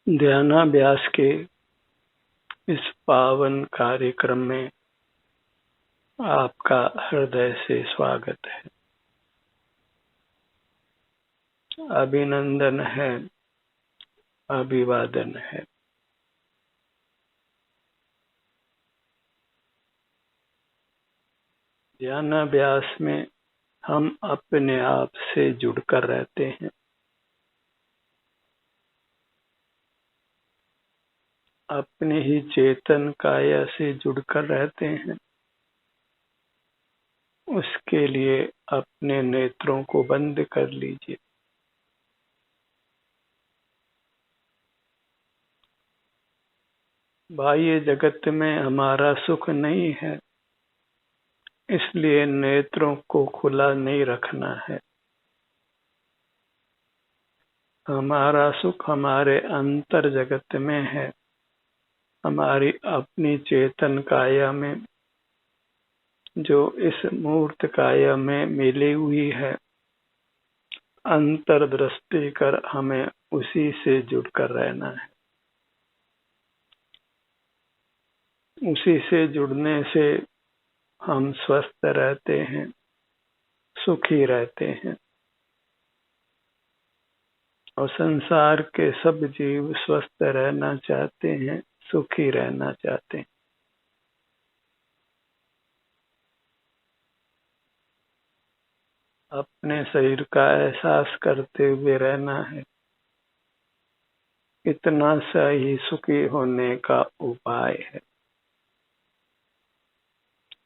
ध्यानाभ्यास के इस पावन कार्यक्रम में आपका हृदय से स्वागत है। अभिनंदन है, अभिवादन है। ध्यानाभ्यास में हम अपने आप से जुड़कर रहते हैं। अपने ही चेतन काया से जुड़कर रहते हैं। उसके लिए अपने नेत्रों को बंद कर लीजिए। बाह्य जगत में हमारा सुख नहीं है, इसलिए नेत्रों को खुला नहीं रखना है। हमारा सुख हमारे अंतर जगत में है, हमारी अपनी चेतन काया में, जो इस मूर्त काया में मिली हुई है। अंतर्दृष्टि कर हमें उसी से जुड़कर रहना है। उसी से जुड़ने से हम स्वस्थ रहते हैं, सुखी रहते हैं। और संसार के सब जीव स्वस्थ रहना चाहते हैं, सुखी रहना चाहते हैं। अपने शरीर का एहसास करते हुए रहना है। इतना सा ही सुखी होने का उपाय है।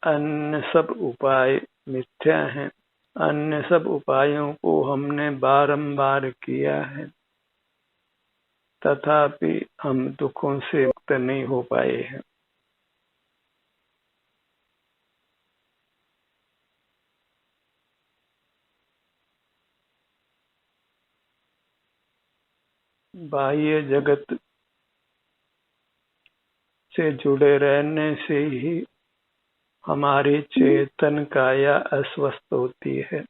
अन्य सब उपाय मिथ्या हैं। अन्य सब उपायों को हमने बारंबार किया है, तथापि हम दुखों से मुक्त नहीं हो पाए हैं। बाह्य जगत से जुड़े रहने से ही हमारी चेतन काया अस्वस्थ होती है,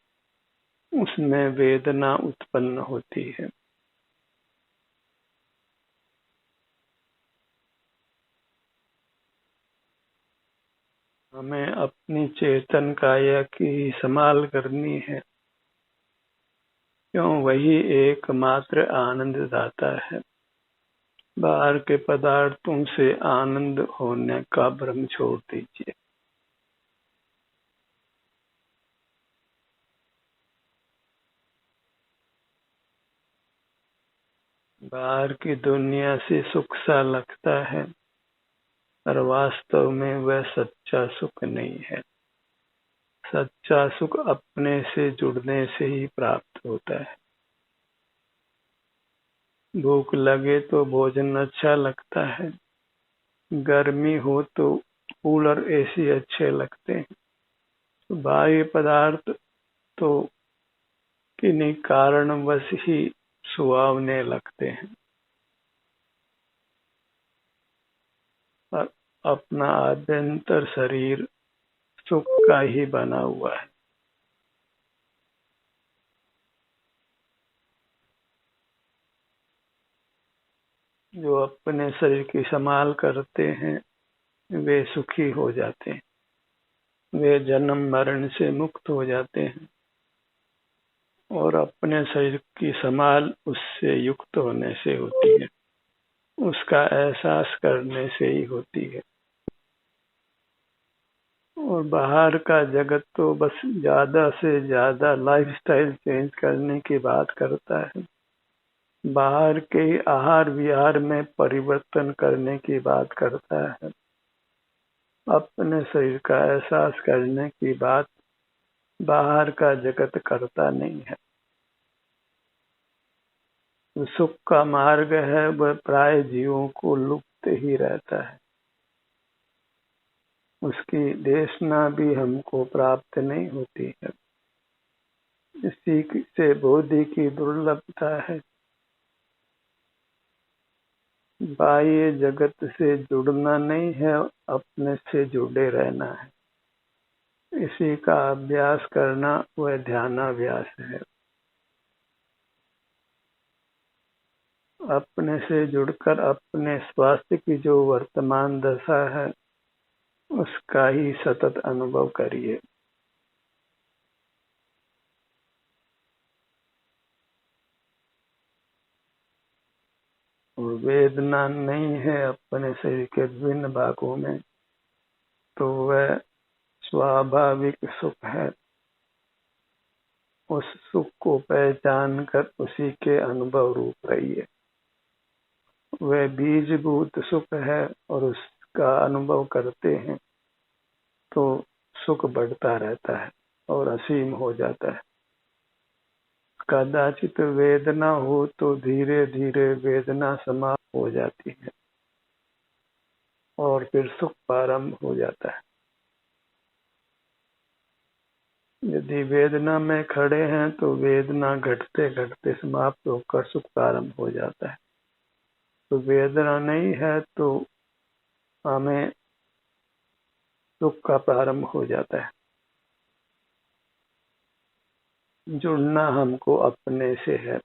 उसमें वेदना उत्पन्न होती है। हमें अपनी चेतन काया की संभाल करनी है, क्यों वही एकमात्र आनंद दाता है। बाहर के पदार्थों से आनंद होने का भ्रम छोड़ दीजिए। बाहर की दुनिया से सुख सा लगता है, पर वास्तव में वह सच्चा सुख नहीं है। सच्चा सुख अपने से जुड़ने से ही प्राप्त होता है। भूख लगे तो भोजन अच्छा लगता है, गर्मी हो तो कूलर एसी अच्छे लगते हैं। तो बाह्य पदार्थ तो किन्हीं कारणवश ही सुहावने लगते हैं, और अपना आभ्यंतर शरीर सुख का ही बना हुआ है। जो अपने शरीर की संभाल करते हैं, वे सुखी हो जाते हैं। वे जन्म मरण से मुक्त हो जाते हैं और अपने शरीर की संभाल उससे युक्त होने से होती है, उसका एहसास करने से ही होती है। और बाहर का जगत तो बस ज्यादा से ज्यादा लाइफस्टाइल चेंज करने की बात करता है। बाहर के आहार विहार में परिवर्तन करने की बात करता है। अपने शरीर का एहसास करने की बात बाहर का जगत करता नहीं है। सुख का मार्ग है, वह प्राय जीवों को लुप्त ही रहता है। उसकी देशना भी हमको प्राप्त नहीं होती है। इसी से बोधि की दुर्लभता है। बाह्य जगत से जुड़ना नहीं है, अपने से जुड़े रहना है। इसी का अभ्यास करना वह ध्यानाभ्यास है। अपने से जुड़कर अपने स्वास्थ्य की जो वर्तमान दशा है उसका ही सतत अनुभव करिए। और वेदना नहीं है अपने शरीर के विभिन्न भागों में, तो वह स्वाभाविक सुख है। उस सुख को पहचान कर उसी के अनुभव रूप रहिए। वह बीजभूत सुख है और उसका अनुभव करते हैं तो सुख बढ़ता रहता है और असीम हो जाता है। कदाचित वेदना हो तो धीरे धीरे वेदना समाप्त हो जाती है और फिर सुख प्रारंभ हो जाता है। यदि वेदना में खड़े हैं तो वेदना घटते घटते समाप्त होकर सुख प्रारंभ हो जाता है। तो वेदना नहीं है तो हमें सुख का प्रारंभ हो जाता है। जुड़ना हमको अपने से है।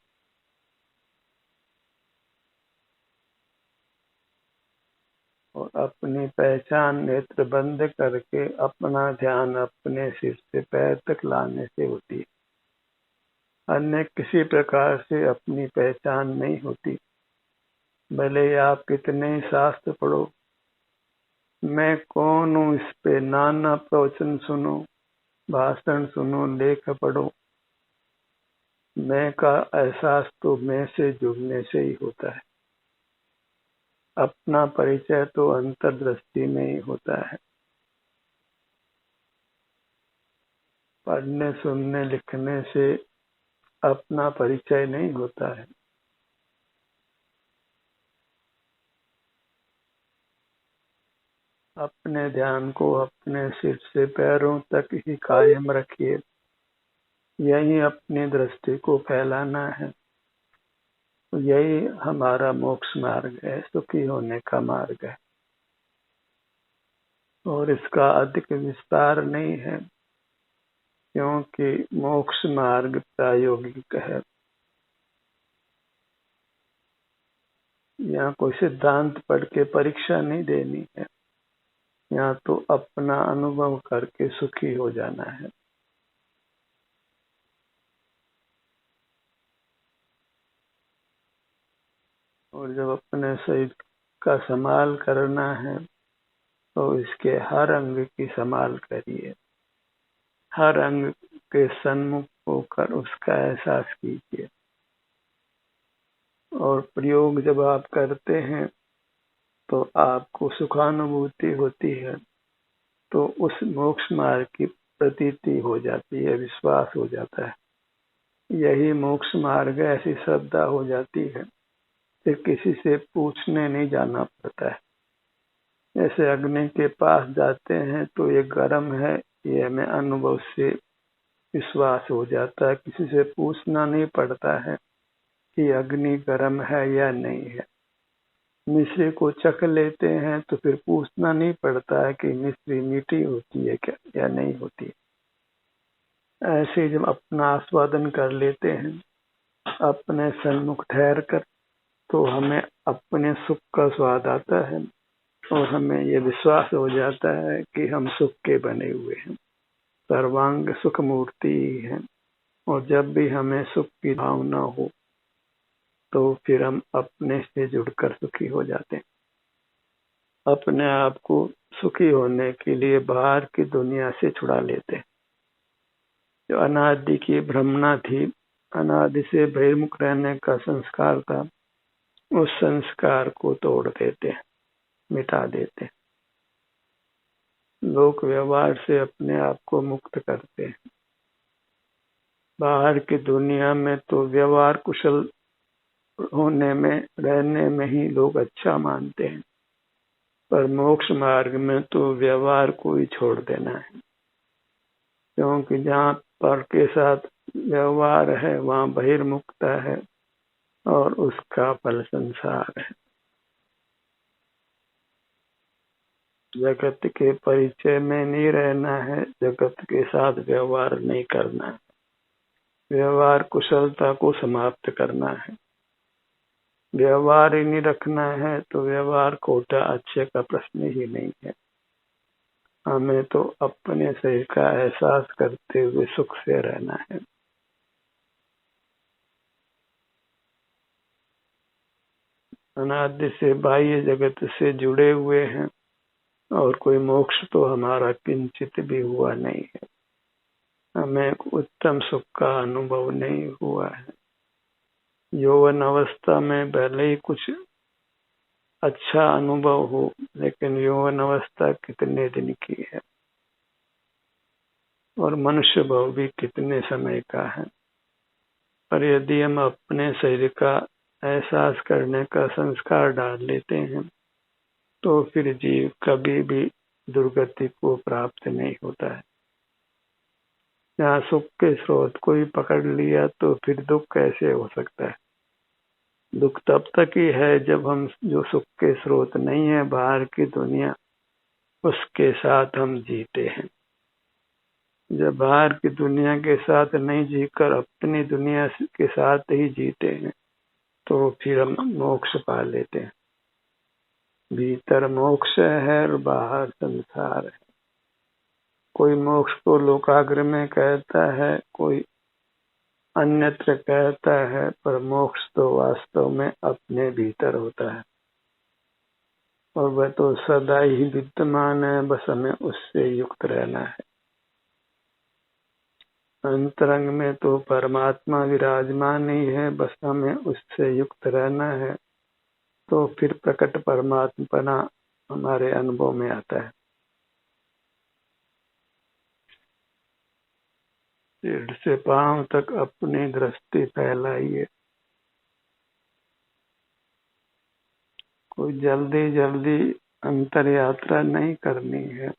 और अपनी पहचान नेत्र बंद करके अपना ध्यान अपने सिर से पैर तक लाने से होती है। अन्य किसी प्रकार से अपनी पहचान नहीं होती। भले आप कितने शास्त्र पढ़ो, मैं कौन हूँ इस पे नाना प्रवचन सुनो, भाषण सुनो, लेख पढ़ो, मैं का एहसास तो मैं से जुड़ने से ही होता है। अपना परिचय तो अंतर्दृष्टि में ही होता है। पढ़ने सुनने लिखने से अपना परिचय नहीं होता है। अपने ध्यान को अपने सिर से पैरों तक ही कायम रखिए। यही अपनी दृष्टि को फैलाना है। यही हमारा मोक्ष मार्ग है, सुखी होने का मार्ग है। और इसका अधिक विस्तार नहीं है, क्योंकि मोक्ष मार्ग प्रायोगिक है। यहाँ कोई सिद्धांत पढ़ के परीक्षा नहीं देनी है। यहाँ तो अपना अनुभव करके सुखी हो जाना है। और जब अपने शरीर का संभाल करना है तो इसके हर अंग की संभाल करिए। हर अंग के सन्मुख होकर उसका एहसास कीजिए। और प्रयोग जब आप करते हैं तो आपको सुखानुभूति होती है, तो उस मोक्ष मार्ग की प्रतीति हो जाती है, विश्वास हो जाता है। यही मोक्ष मार्ग है, ऐसी श्रद्धा हो जाती है। फिर किसी से पूछने नहीं जाना पड़ता है। जैसे अग्नि के पास जाते हैं तो ये गर्म है, ये हमें अनुभव से विश्वास हो जाता है। किसी से पूछना नहीं पड़ता है कि अग्नि गर्म है या नहीं है। मिश्री को चख लेते हैं तो फिर पूछना नहीं पड़ता है कि मिश्री मीठी होती है क्या या नहीं होती। ऐसे जब अपना आस्वादन कर लेते हैं अपने सन्मुख ठहर कर, तो हमें अपने सुख का स्वाद आता है और हमें ये विश्वास हो जाता है कि हम सुख के बने हुए हैं, सर्वांग सुख मूर्ति ही है। और जब भी हमें सुख की भावना हो तो फिर हम अपने से जुड़कर सुखी हो जाते हैं। अपने आप को सुखी होने के लिए बाहर की दुनिया से छुड़ा लेते हैं। जो अनादि की भ्रमणा थी, अनादि से बहिर्मुख रहने का संस्कार था, उस संस्कार को तोड़ देते हैं, मिटा देते हैं। लोक व्यवहार से अपने आप को मुक्त करते हैं। बाहर की दुनिया में तो व्यवहार कुशल होने में, रहने में ही लोग अच्छा मानते हैं, पर मोक्ष मार्ग में तो व्यवहार को ही छोड़ देना है। क्योंकि जहाँ पर के साथ व्यवहार है वहाँ बहिर्मुखता है और उसका फल संसार है। जगत के परिचय में नहीं रहना है, जगत के साथ व्यवहार नहीं करना है। व्यवहार कुशलता को समाप्त करना है। व्यवहार ही नहीं रखना है तो व्यवहार खोटा अच्छे का प्रश्न ही नहीं है। हमें तो अपने शरीर का एहसास करते हुए सुख से रहना है। अनादि से बाह्य जगत से जुड़े हुए हैं और कोई मोक्ष तो हमारा किंचित भी हुआ नहीं है। हमें उत्तम सुख का अनुभव नहीं हुआ है। यौवन अवस्था में भले ही कुछ अच्छा अनुभव हो, लेकिन यौवन अवस्था कितने दिन की है और मनुष्य भाव भी कितने समय का है। पर यदि हम अपने शरीर का एहसास करने का संस्कार डाल लेते हैं तो फिर जीव कभी भी दुर्गति को प्राप्त नहीं होता है। यहाँ सुख के स्रोत को ही पकड़ लिया तो फिर दुख कैसे हो सकता है। दुख तब तक ही है जब हम जो सुख के स्रोत नहीं है बाहर की दुनिया, उसके साथ हम जीते हैं। जब बाहर की दुनिया के साथ नहीं जीकर अपनी दुनिया के साथ ही जीते हैं तो फिर हम मोक्ष पा लेते हैं। भीतर मोक्ष है और बाहर संसार है। कोई मोक्ष को लोकाग्र में कहता है, कोई अन्यत्र कहता है, पर मोक्ष तो वास्तव में अपने भीतर होता है और वह तो सदा ही विद्यमान है। बस हमें उससे युक्त रहना है। अंतरंग में तो परमात्मा विराजमान ही है, बस हमें उससे युक्त रहना है तो फिर प्रकट परमात्मा हमारे अनुभव में आता है। सिर से पांव तक अपनी दृष्टि फैलाइए। कोई जल्दी जल्दी अंतर यात्रा नहीं करनी है।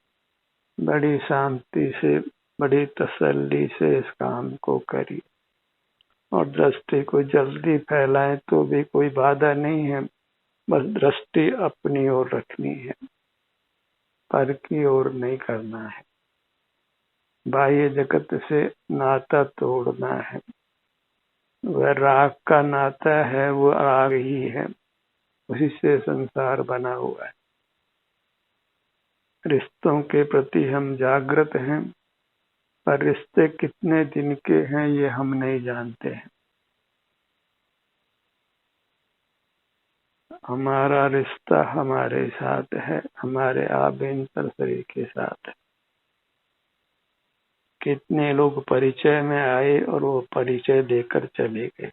बड़ी शांति से, बड़ी तसल्ली से इस काम को करिए और दृष्टि को जल्दी फैलाएं तो भी कोई बाधा नहीं है। बस दृष्टि अपनी ओर रखनी है, पर की ओर नहीं करना है। बाह्य जगत से नाता तोड़ना है। वह राग का नाता है, वो राग ही है, उसी से संसार बना हुआ है। रिश्तों के प्रति हम जागृत हैं, पर रिश्ते कितने दिन के हैं ये हम नहीं जानते हैं। हमारा रिश्ता हमारे साथ है, हमारे आभ्यंतर शरीर के साथ है। कितने लोग परिचय में आए और वो परिचय देकर चले गए।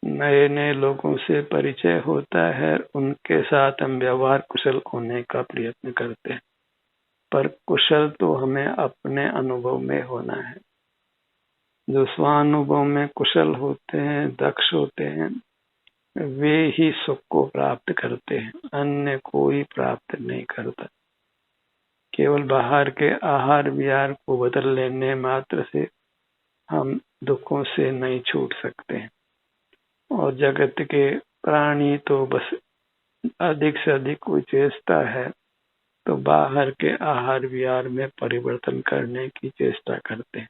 नए नए लोगों से परिचय होता है, उनके साथ हम व्यवहार कुशल होने का प्रयत्न करते हैं, पर कुशल तो हमें अपने अनुभव में होना है। जो स्वानुभव में कुशल होते हैं, दक्ष होते हैं, वे ही सुख को प्राप्त करते हैं, अन्य कोई प्राप्त नहीं करता। केवल बाहर के आहार विहार को बदल लेने मात्र से हम दुखों से नहीं छूट सकते हैं। और जगत के प्राणी तो बस अधिक से अधिक कोई चेष्टा है तो बाहर के आहार विहार में परिवर्तन करने की चेष्टा करते हैं,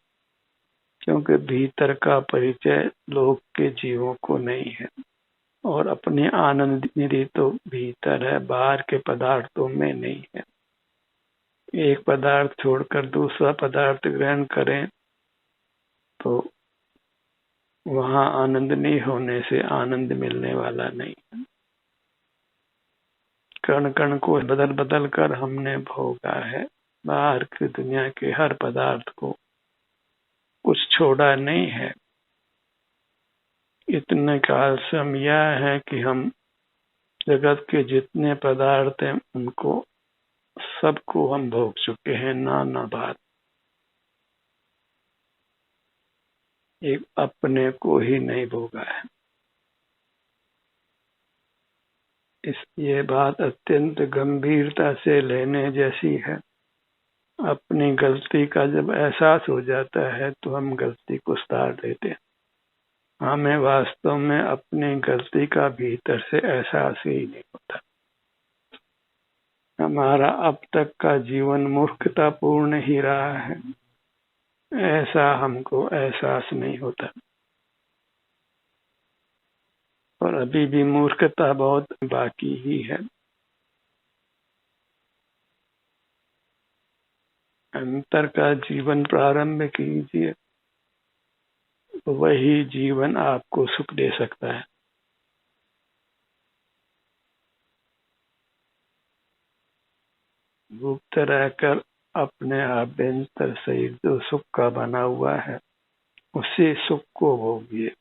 क्योंकि भीतर का परिचय लोक के जीवों को नहीं है और अपने आनंद निधि तो भीतर है, बाहर के पदार्थों में नहीं है। एक पदार्थ छोड़कर दूसरा पदार्थ ग्रहण करें तो वहां आनंद नहीं होने से आनंद मिलने वाला नहीं है। कण कण को बदल बदल कर हमने भोगा है। बाहर की दुनिया के हर पदार्थ को कुछ छोड़ा नहीं है। इतने काल से हम यह है कि हम जगत के जितने पदार्थ हैं उनको सबको हम भोग चुके हैं, नाना बात। एक अपने को ही नहीं भोगा है। ये बात अत्यंत गंभीरता से लेने जैसी है। अपनी गलती का जब एहसास हो जाता है तो हम गलती को सुधार देते हैं। हमें वास्तव में अपनी गलती का भीतर से एहसास ही नहीं होता। हमारा अब तक का जीवन मूर्खतापूर्ण ही रहा है, ऐसा हमको एहसास नहीं होता। और अभी भी मूर्खता बहुत बाकी ही है। अंतर का जीवन प्रारंभ कीजिए, वही जीवन आपको सुख दे सकता है। गुप्त रहकर अपने आभ्यंतर शरीर जो सुख का बना हुआ है, उसी सुख को भोगिए।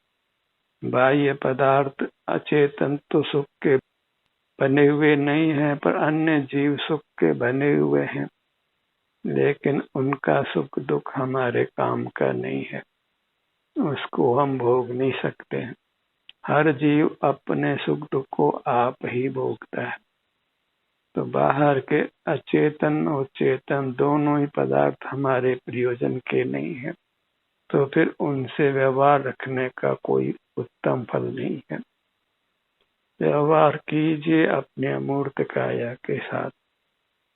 बाह्य पदार्थ अचेतन तो सुख के बने हुए नहीं हैं, पर अन्य जीव सुख के बने हुए हैं, लेकिन उनका सुख दुख हमारे काम का नहीं है, उसको हम भोग नहीं सकते हैं। हर जीव अपने सुख दुख को आप ही भोगता है। तो बाहर के अचेतन और चेतन दोनों ही पदार्थ हमारे प्रयोजन के नहीं है, तो फिर उनसे व्यवहार रखने का कोई उत्तम फल नहीं है। व्यवहार कीजिए अपने अमूर्त काया के साथ,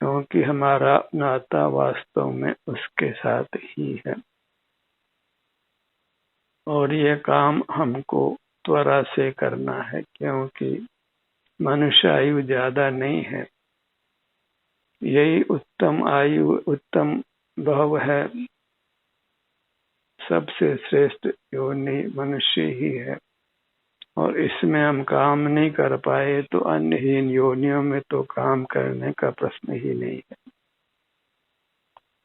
क्योंकि हमारा नाता वास्तव में उसके साथ ही है। और ये काम हमको त्वरा से करना है, क्योंकि मनुष्य आयु ज्यादा नहीं है। यही उत्तम आयु, उत्तम भाव है। सबसे श्रेष्ठ योनि मनुष्य ही है, और इसमें हम काम नहीं कर पाए तो अन्यहीन योनियों में तो काम करने का प्रश्न ही नहीं है।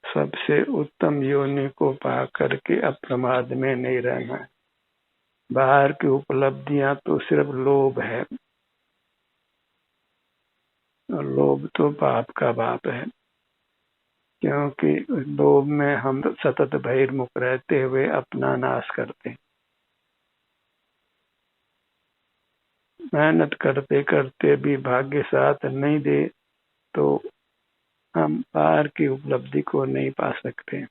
सबसे उत्तम योनि को पा करके अप्रमाद में नहीं रहना है। बाहर की उपलब्धियां तो सिर्फ लोभ है, और लोभ तो पाप का बाप है, क्योंकि लोभ में हम सतत बहिर्मुख रहते हुए अपना नाश करते हैं। मेहनत करते करते भी भाग्य साथ नहीं दे तो हम बाहर की उपलब्धि को नहीं पा सकते।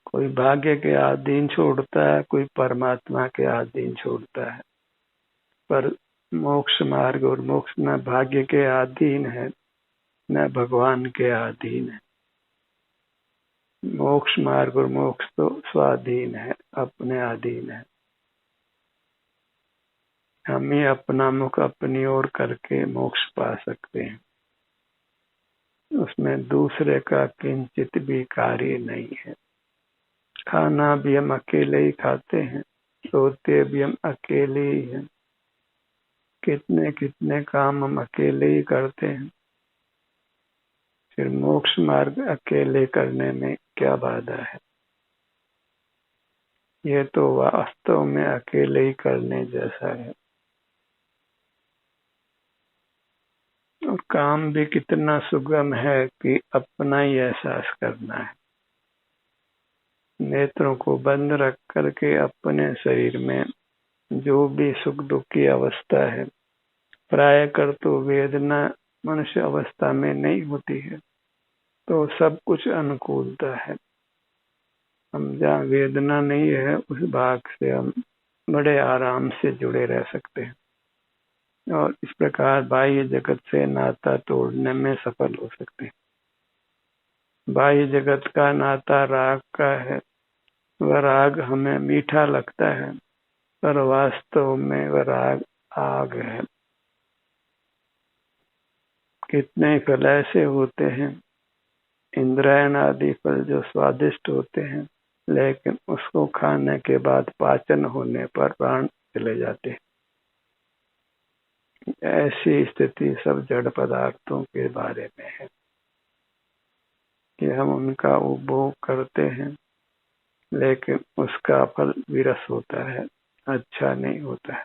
कोई भाग्य के अधीन छोड़ता है, कोई परमात्मा के अधीन छोड़ता है, पर मोक्ष मार्ग और मोक्ष न भाग्य के अधीन है, न भगवान के अधीन है। मोक्ष मार्ग और मोक्ष तो स्वाधीन है, अपने अधीन है। हम ही अपना मुख अपनी ओर करके मोक्ष पा सकते हैं, उसमें दूसरे का किंचित भी कार्य नहीं है। खाना भी हम अकेले ही खाते हैं, सोते भी हम अकेले ही हैं, कितने कितने काम हम अकेले ही करते हैं। फिर मोक्ष मार्ग अकेले करने में क्या बाधा है? ये तो वास्तव में अकेले ही करने जैसा है। और काम भी कितना सुगम है कि अपना ही एहसास करना है। नेत्रों को बंद रख करके अपने शरीर में जो भी सुख दुख की अवस्था है, प्राय कर तो वेदना मनुष्य अवस्था में नहीं होती है, तो सब कुछ अनुकूलता है। हम जहाँ वेदना नहीं है उस भाग से हम बड़े आराम से जुड़े रह सकते हैं, और इस प्रकार बाह्य जगत से नाता तोड़ने में सफल हो सकते हैं। बाह्य जगत का नाता राग का है, वह राग हमें मीठा लगता है, पर वास्तव में वह राग आग है। कितने फल ऐसे होते हैं, इंद्रायण आदि फल जो स्वादिष्ट होते हैं, लेकिन उसको खाने के बाद पाचन होने पर प्राण चले जाते हैं। ऐसी स्थिति सब जड़ पदार्थों के बारे में है कि हम उनका उपभोग करते हैं, लेकिन उसका फल विरस होता है, अच्छा नहीं होता है।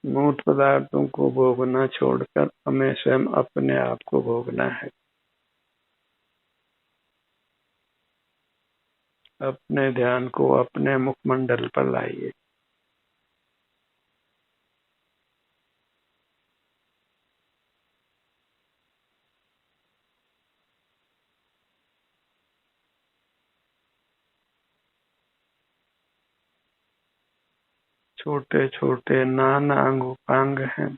मूर्त पदार्थों को भोगना छोड़कर हमें स्वयं अपने आप को भोगना है। अपने ध्यान को अपने मुखमंडल पर लाइए। छोटे छोटे नाना अंग उपांग हैं,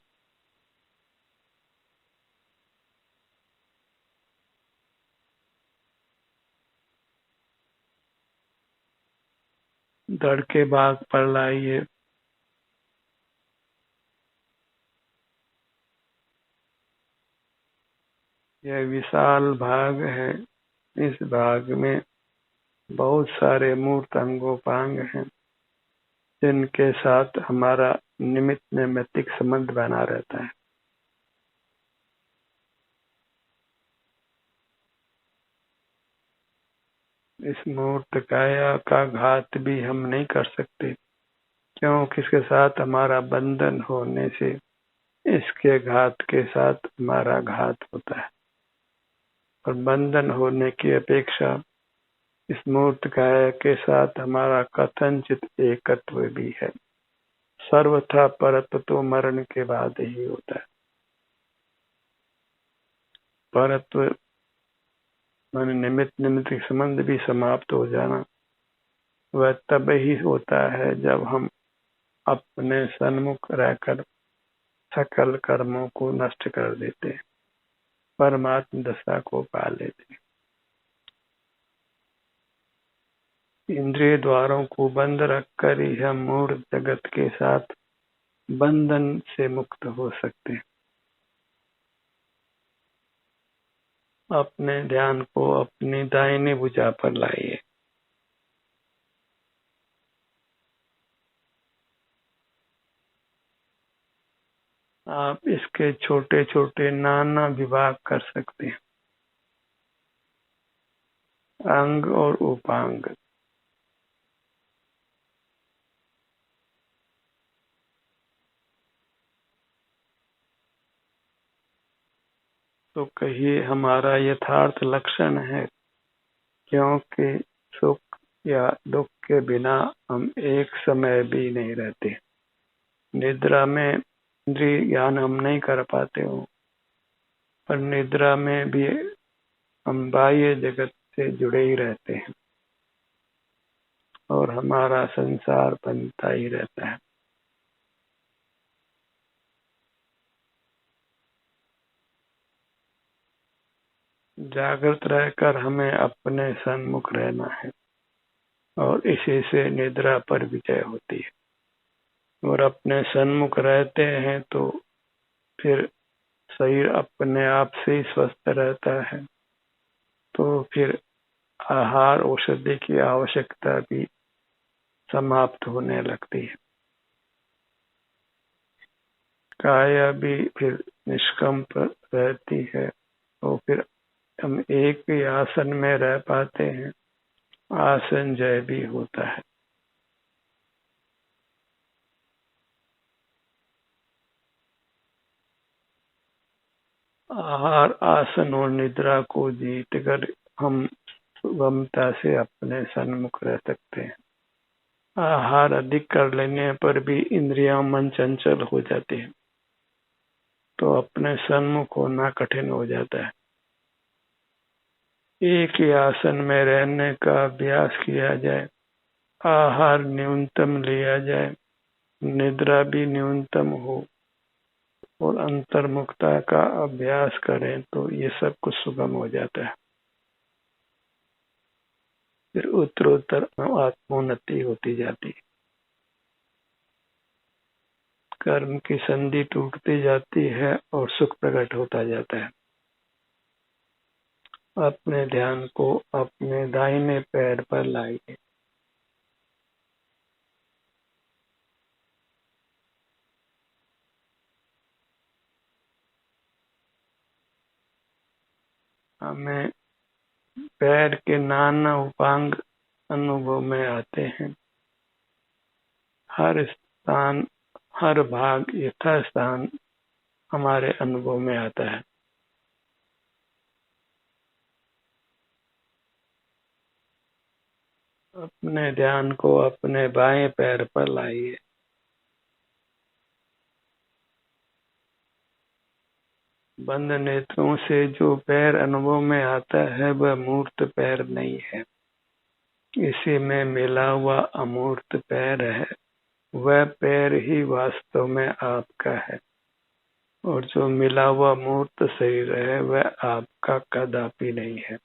धड़ के भाग पर लाइए। यह विशाल भाग है। इस भाग में बहुत सारे मूर्त अंगोपांग हैं जिनके साथ हमारा निमित्त नैमित्तिक संबंध बना रहता है। इस मूर्त काया का घात भी हम नहीं कर सकते, क्योंकि इसके साथ हमारा बंधन होने से इसके घात के साथ हमारा घात होता है। और बंधन होने की अपेक्षा इस मूर्त काया के साथ हमारा कथनचित एकत्व भी है। सर्वथा परत्व तो मरण के बाद ही होता है। परत्व माने निमित्त निमित्त संबंध भी समाप्त हो जाना, वह तब ही होता है जब हम अपने सन्मुख रहकर सकल कर्मों को नष्ट कर देते, परमात्म दशा को पा लेते। इंद्रिय द्वारों को बंद रखकर ही हम मूर्त जगत के साथ बंधन से मुक्त हो सकते हैं। अपने ध्यान को अपनी दाहिनी भुजा पर लाइए। आप इसके छोटे छोटे नाना विभाग कर सकते हैं, अंग और उपांग। तो कहिए हमारा यथार्थ लक्षण है, क्योंकि सुख या दुख के बिना हम एक समय भी नहीं रहते। निद्रा में इंद्रिय ज्ञान हम नहीं कर पाते हो, पर निद्रा में भी हम बाह्य जगत से जुड़े ही रहते हैं और हमारा संसार बनता ही रहता है। जागृत रहकर हमें अपने सन्मुख रहना है और इसी से निद्रा पर विजय होती है। और अपने सन्मुख रहते हैं तो फिर शरीर अपने आप से ही स्वस्थ रहता है, तो फिर आहार औषधि की आवश्यकता भी समाप्त होने लगती है। काया भी फिर निष्कंप रहती है और फिर हम एक ही आसन में रह पाते हैं। आसन जय भी होता है। आहार, आसन और निद्रा को जीतकर हम सुगमता से अपने सन्मुख रह सकते हैं। आहार अधिक कर लेने पर भी इंद्रियां मन चंचल हो जाती है, तो अपने सन्मुख होना कठिन हो जाता है। एक ही आसन में रहने का अभ्यास किया जाए, आहार न्यूनतम लिया जाए, निद्रा भी न्यूनतम हो और अंतर्मुखता का अभ्यास करें तो ये सब कुछ सुगम हो जाता है। फिर उत्तरोत्तर आत्मोन्नति होती जाती है। कर्म की संधि टूटती जाती है और सुख प्रकट होता जाता है। अपने ध्यान को अपने दाहिने पैर पर लाइए। हमें पैर के नाना उपांग अनुभव में आते हैं। हर स्थान, हर भाग यथास्थान हमारे अनुभव में आता है। अपने ध्यान को अपने बाएं पैर पर लाइए। बंद नेत्रों से जो पैर अनुभव में आता है वह मूर्त पैर नहीं है, इसी में मिला हुआ अमूर्त पैर है। वह पैर ही वास्तव में आपका है और जो मिला हुआ मूर्त शरीर है वह आपका कदापि नहीं है।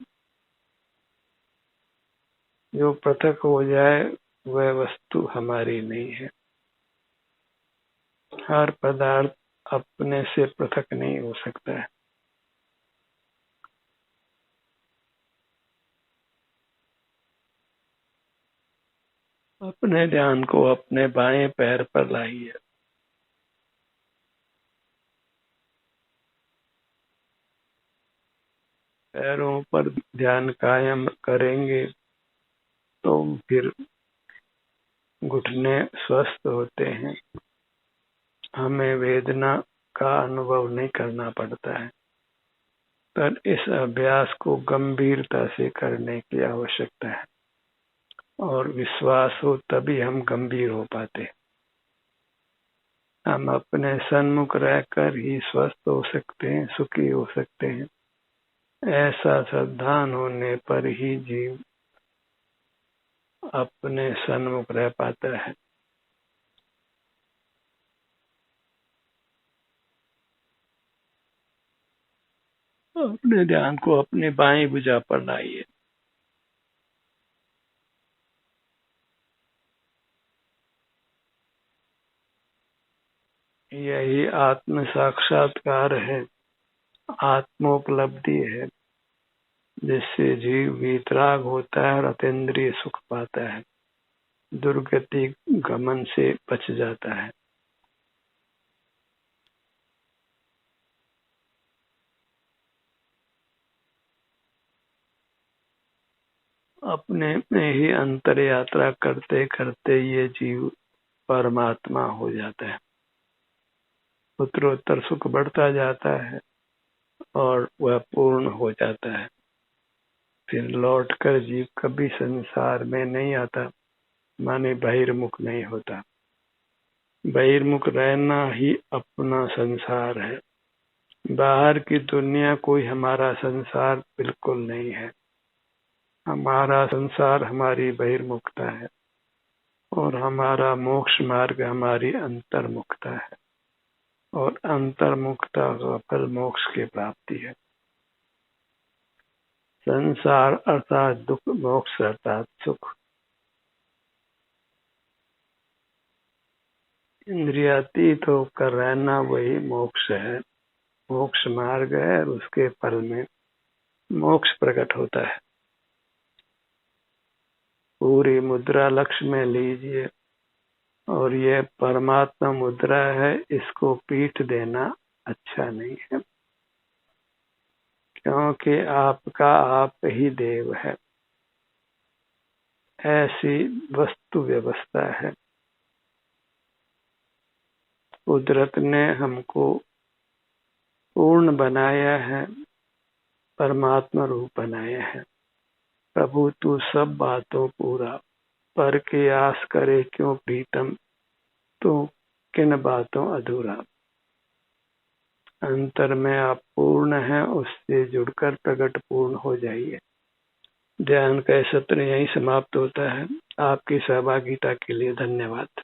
जो पृथक हो जाए वह वस्तु हमारी नहीं है। हर पदार्थ अपने से पृथक नहीं हो सकता है। अपने ध्यान को अपने बाएं पैर पर लाइए। पैरों पर ध्यान कायम करेंगे तो फिर घुटने स्वस्थ होते हैं। हमें वेदना का अनुभव नहीं करना पड़ता है, पर इस अभ्यास को गंभीरता से करने की आवश्यकता है और विश्वास हो तभी हम गंभीर हो पाते हैं। हम अपने सन्मुख रहकर ही स्वस्थ हो सकते हैं, सुखी हो सकते हैं। ऐसा सावधान होने पर ही जीव अपने सन्मुख रह पाता है। अपने ध्यान को अपने बाएं भुजा पर लाइए। यही आत्म साक्षात्कार है, आत्मोपलब्धि है, जिससे जीव वीतराग होता है और अतीन्द्रिय सुख पाता है, दुर्गति गमन से बच जाता है। अपने में ही अंतर यात्रा करते करते ये जीव परमात्मा हो जाता है। उत्तरोत्तर सुख बढ़ता जाता है और वह पूर्ण हो जाता है। फिर लौटकर जीव कभी संसार में नहीं आता, माने बहिर्मुख नहीं होता। बहिर्मुख रहना ही अपना संसार है। बाहर की दुनिया कोई हमारा संसार बिल्कुल नहीं है। हमारा संसार हमारी बहिर्मुखता है और हमारा मोक्ष मार्ग हमारी अंतर्मुखता है और अंतर्मुखता का फल मोक्ष की प्राप्ति है। संसार अर्थात दुख, मोक्ष अर्थात सुख। इंद्रियातीत होकर रहना वही मोक्ष है, मोक्ष मार्ग है और उसके फल में मोक्ष प्रकट होता है। पूरी मुद्रा लक्ष्य में लीजिए और यह परमात्मा मुद्रा है, इसको पीठ देना अच्छा नहीं है, क्योंकि आपका आप ही देव है। ऐसी वस्तु व्यवस्था है। कुदरत ने हमको पूर्ण बनाया है, परमात्मा रूप बनाया है। प्रभु तू सब बातों पूरा, पर की आस करे क्यों प्रीतम, तू किन बातों अधूरा। अंतर में आप पूर्ण हैं, उससे जुड़कर प्रकट पूर्ण हो जाइए। ध्यान का सत्र यहीं समाप्त होता है। आपकी सहभागिता के लिए धन्यवाद।